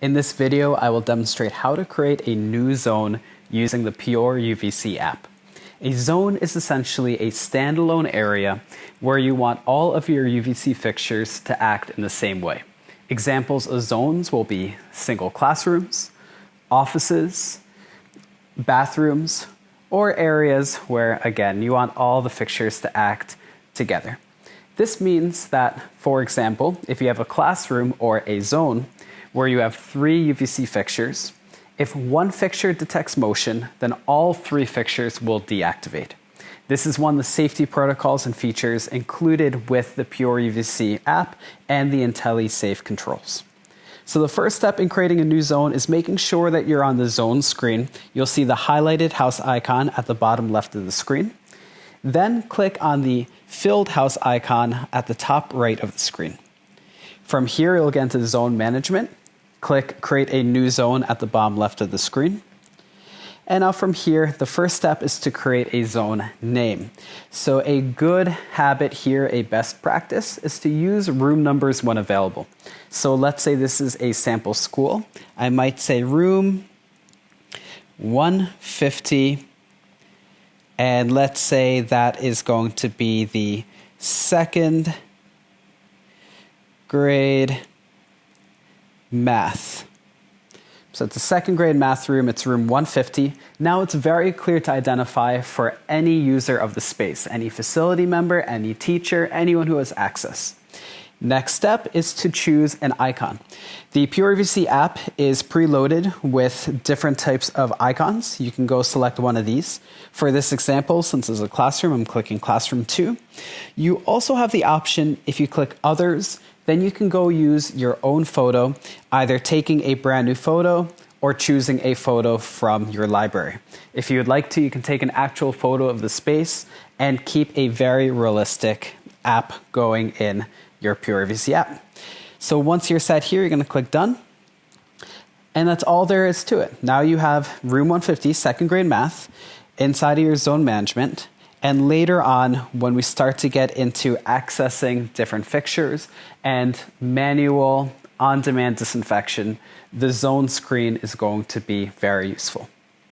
In this video, I will demonstrate how to create a new zone using the Pure UVC app. A zone is essentially a standalone area where you want all of your UVC fixtures to act in the same way. Examples of zones will be single classrooms, offices, bathrooms, or areas where, again, you want all the fixtures to act together. This means that, for example, if you have a classroom or a zone where you have 3 UVC fixtures, if one fixture detects motion, then all 3 fixtures will deactivate. This is one of the safety protocols and features included with the Pure UVC app and the IntelliSafe controls. So the first step in creating a new zone is making sure that you're on the zone screen. You'll see the highlighted house icon at the bottom left of the screen. Then click on the filled house icon at the top right of the screen. From here, you'll get into zone management. Click Create a New Zone at the bottom left of the screen. And now from here, the first step is to create a zone name. So a good habit here, a best practice, is to use room numbers when available. So let's say this is a sample school. I might say room 150, and let's say that is going to be the 2nd grade math. So it's a 2nd grade math room, it's room 150. Now it's very clear to identify for any user of the space, any facility member, any teacher, anyone who has access. Next step is to choose an icon. The Pure UVC app is preloaded with different types of icons. You can go select one of these. For this example, since it's a classroom, I'm clicking Classroom 2. You also have the option, if you click Others, then you can go use your own photo, either taking a brand new photo or choosing a photo from your library. If you would like to, you can take an actual photo of the space and keep a very realistic app going in your Pure UVC app. So once you're set here, you're going to click Done. And that's all there is to it. Now you have room 150, 2nd grade math, inside of your zone management. And later on, when we start to get into accessing different fixtures and manual on-demand disinfection, the zone screen is going to be very useful.